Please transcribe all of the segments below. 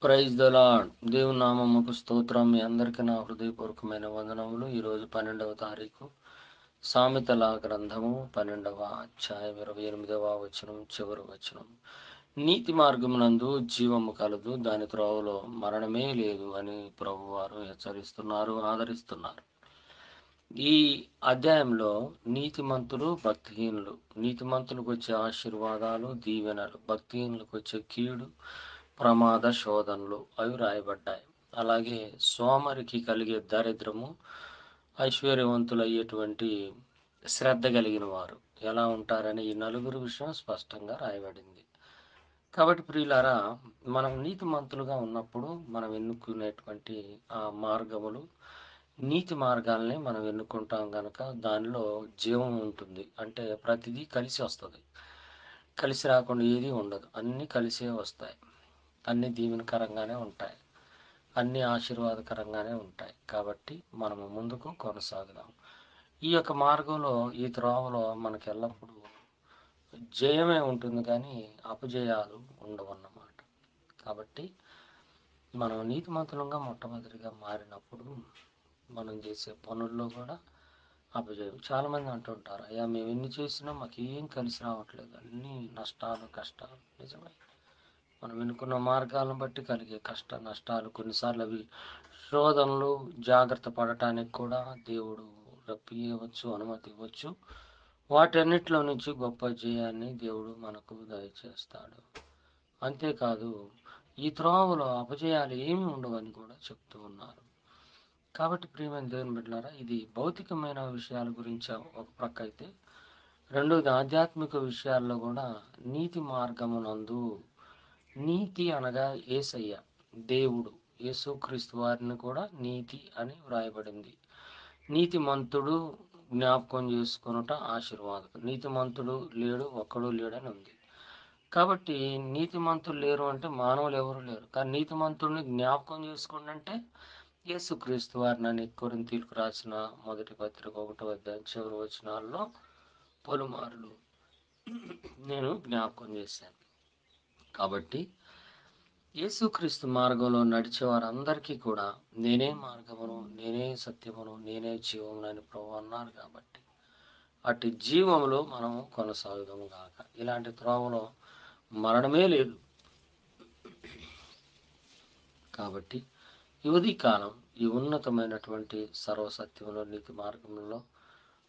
Praise the lord. దేవుని నామముకు స్తోత్రం. మీ అందరికీ నా హృదయపూర్వకమైన వందనములు. ఈరోజు 12వ తారీఖు, సామెతల గ్రంథము 12వ అధ్యాయం 28వ వచనం, చివరి వచనం. నీతి మార్గమునందు జీవము కలదు, దాని త్రోవలో మరణమే లేదు అని ప్రభువారు హెచ్చరిస్తున్నారు, ఆదరిస్తున్నారు. ఈ అధ్యాయంలో నీతిమంతులు, భక్తిహీనులు, నీతిమంతులకు వచ్చే ఆశీర్వాదాలు, దీవెనలు, భక్తిహీనులకు వచ్చే కీడు, ప్రమాద, శోధనలు అవి రాయబడ్డాయి. అలాగే సోమరికి కలిగే దరిద్రము, ఐశ్వర్యవంతులు అయ్యేటువంటి శ్రద్ధ కలిగిన వారు ఎలా ఉంటారని ఈ నలుగురు విషయం స్పష్టంగా రాయబడింది. కాబట్టి ప్రియులారా, మనం నీతిమంతులుగా ఉన్నప్పుడు మనం ఎన్నుకునేటువంటి ఆ మార్గములు, నీతి మార్గాల్ని మనం ఎన్నుకుంటాం కనుక దానిలో జీవం ఉంటుంది. అంటే ప్రతిదీ కలిసి వస్తుంది. కలిసి రాకుండా ఏది ఉండదు. అన్నీ కలిసే వస్తాయి. అన్నీ దీవెనకరంగానే ఉంటాయి. అన్నీ ఆశీర్వాదకరంగానే ఉంటాయి. కాబట్టి మనము ముందుకు కొనసాగుదాం. ఈ యొక్క మార్గంలో, ఈ త్రోవలో మనకి ఎల్లప్పుడూ జయమే ఉంటుంది, కానీ అపజయాలు ఉండవన్నమాట. కాబట్టి మనం నీతిమంతులంగా మొట్టమొదటిగా మారినప్పుడు మనం చేసే పనుల్లో కూడా అపజయం. చాలామంది అంటుంటారు, అయ్యా మేము ఎన్ని చేసినా మాకు ఏం కలిసి రావట్లేదు, అన్నీ నష్టాలు, కష్టాలు. నిజమే. మనం ఎన్నుకున్న మార్గాలను బట్టి కలిగే కష్ట నష్టాలు, కొన్నిసార్లు అవి శోధనలు, జాగ్రత్త పడటానికి కూడా దేవుడు రప్పియవచ్చు, అనుమతి ఇవ్వచ్చు. వాటన్నిటిలో నుంచి గొప్ప జయాన్ని దేవుడు మనకు దయచేస్తాడు. అంతేకాదు, ఈ త్రోవలో అపజయాలు ఏమీ ఉండవని కూడా చెప్తూ ఉన్నారు. కాబట్టి ప్రియమైన దేవుని బిడ్డలారా, ఇది భౌతికమైన విషయాల గురించి ఒక ప్రక్క అయితే, రెండోది ఆధ్యాత్మిక విషయాల్లో కూడా నీతి మార్గమునందు, నీతి అనగా యేసయ్య, దేవుడు, యేసుక్రీస్తు వారిని కూడా నీతి అని వ్రాయబడింది. నీతిమంతుడు జ్ఞాపకం చేసుకొనుట ఆశీర్వాదం. నీతిమంతుడు లేడు, ఒక్కడు లేడని ఉంది. కాబట్టి నీతిమంతులు లేరు అంటే మానవులు ఎవరు లేరు. కానీ నీతిమంతుడిని జ్ఞాపకం చేసుకోండి అంటే యేసుక్రీస్తు వారిని కొరింథీయులకు రాసిన మొదటి పత్రిక 1వ అధ్యాయం చివరి వచనాల్లో పలుమార్లు నేను జ్ఞాపకం చేశాను. కాబట్టి యేసుక్రీస్తు మార్గంలో నడిచే వారందరికీ కూడా నేనే మార్గమును, నేనే సత్యమును, నేనే జీవమును అని ప్రభువు అన్నారు. కాబట్టి అటు జీవములో మనం కొనసాగుదాము గాక. ఇలాంటి త్రోవలో మరణమే లేదు. కాబట్టి యువతి కాలం ఈ ఉన్నతమైనటువంటి సర్వసత్యంలో, నీతి మార్గంలో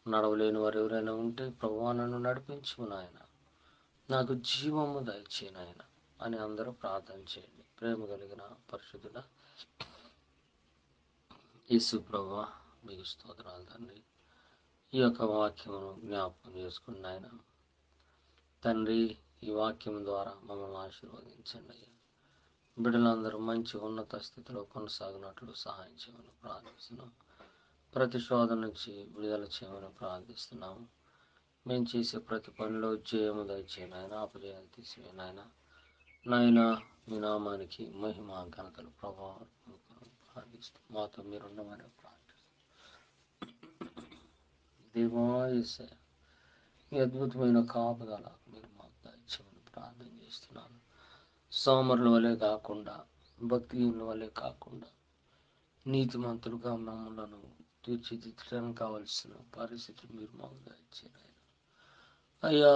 నడవలేని వారు ఎవరైనా ఉంటే, ప్రభువా నన్ను నడిపించు నాయన, నాకు జీవము దయచేయి నాయన అని అందరూ ప్రార్థన చేయండి. ప్రేమ కలిగిన పరిశుద్ధుడ యేసు ప్రభువా, మీకు స్తోత్రాలు తండ్రి. ఈ యొక్క వాక్యమును జ్ఞాపకం చేసుకుని నాయన తండ్రి, ఈ వాక్యం ద్వారా మమ్మల్ని ఆశీర్వదించండి అయ్యా. బిడ్డలందరూ మంచి ఉన్నత స్థితిలో కొనసాగినట్లు సహాయం చేయమని ప్రార్థిస్తున్నాం. ప్రతి శోధన నుంచి విడుదల చేయమని ప్రార్థిస్తున్నాము. మేము చేసే ప్రతి పనిలో జయము దయచేయను ఆయన, అపజయాలు తీసివేయను ఆయన. నాయన, మీ నామానికి మహిమ, ఘనతలు, ప్రభావం ప్రార్థిస్తూ మాతో మీరుండమని ప్రార్థిస్తున్నాం. దేవా యేసయ్య, మీ అద్భుతమైన కాపుదల మీరు మాకు దయచేయమని ప్రార్థన చేస్తున్నాను. సోమరుల వలె కాకుండా, భక్తిహీనుల వలె కాకుండా, నీతిమంతులుగా మమ్మలను తీర్చిదిద్దడానికి కావలసిన పరిస్థితులు మీరు మాకు దయచేయండి. అయ్యా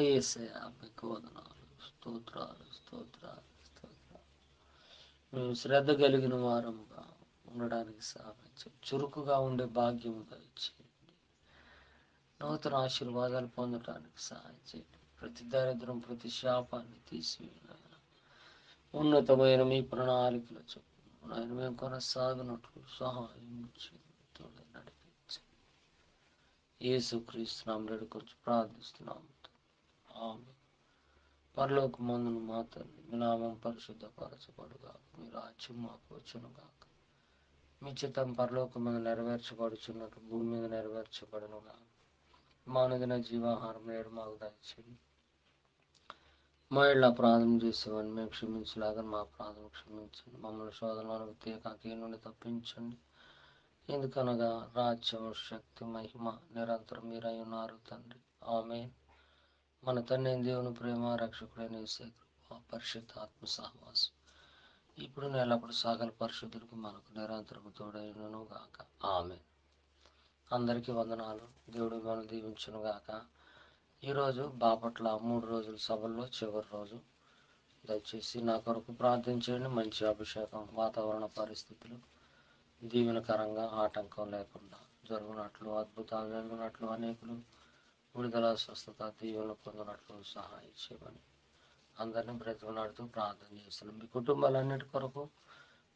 యేసయ్య, మీకు వందనాలు, స్తోత్రాలు, స్తోత్రాలు, స్తోత్రాలు. మేము శ్రద్ధ కలిగిన వారముగా ఉండడానికి సహాయం చేయండి. చురుకుగా ఉండే భాగ్యము దయచేయండి. నూతన ఆశీర్వాదాలు పొందడానికి సహాయం చేయండి. ప్రతి దరిద్రం, ప్రతి శాపాన్ని తీసివేయండి. ఉన్నతమైన మీ ప్రణాళికలు చొప్పున ఆయన మేము కొనసాగినట్లు సహాయం చేయండి, నడిపించండి. యేసుక్రీస్తు నామములో కొంచెం ప్రార్థిస్తున్నాము. ఆమేన్. పరలోకమందున మా తండ్రి, మీ నామం పరిశుద్ధపరచబడుగాక, మీ రాజ్యం మాకు వచ్చునుగాక, మీ చిత్తం పరలోకమందు నెరవేర్చబడుచున్నట్లు భూమి మీద నెరవేర్చబడునుగాక. మా అనుదిన జీవాహారం నేడు మాకు దయచేయండి. మా ఇళ్ళ అపరాధం చేసేవాడిని మేము క్షమించలాగా మా అపరాధం క్షమించండి. మమ్మల్ని శోధనలకు తేకాకి నుండి తప్పించండి. ఎందుకనగా రాజ్యం, శక్తి, మహిమ నిరంతరం మీరై ఉన్నారు తండ్రి. ఆమేన్. మన తండ్రి దేవుని ప్రేమ, రక్షకుడైన యేసు కృప, పరిశుద్ధ ఆత్మ సహవాసం ఇప్పుడు నెలప్పుడు సకల పరిశుద్ధులకు మనకు నిరంతరము తోడైనను గాక. ఆమె. అందరికీ వందనాలు. దేవుడు మనం దీవించును గాక. ఈరోజు బాపట్ల 3 రోజుల సభల్లో చివరి రోజు. దయచేసి నా కొరకు ప్రార్థించండి. మంచి అభిషేకం, వాతావరణ పరిస్థితులు దీవెనకరంగా ఆటంకం లేకుండా జరుగునట్లు, అద్భుతాలు జరుగునట్లు, అనేకులు విడుదల, స్వస్థత, దీవెనలు పొందినట్లు సహాయం చేయమని అందరినీ బ్రతిమలాడుతూ ప్రార్థన చేస్తున్నాం. మీ కుటుంబాలన్నిటి కొరకు,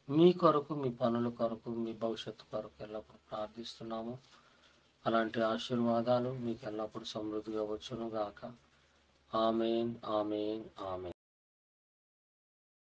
మీ కొరకు, మీ పనుల కొరకు, మీ భవిష్యత్తు కొరకు ఎల్లప్పుడూ ప్రార్థిస్తున్నాము. అలాంటి ఆశీర్వాదాలు మీకు ఎల్లప్పుడూ సమృద్ధిగా వచ్చును గాక. ఆమేన్, ఆమేన్, ఆమేన్.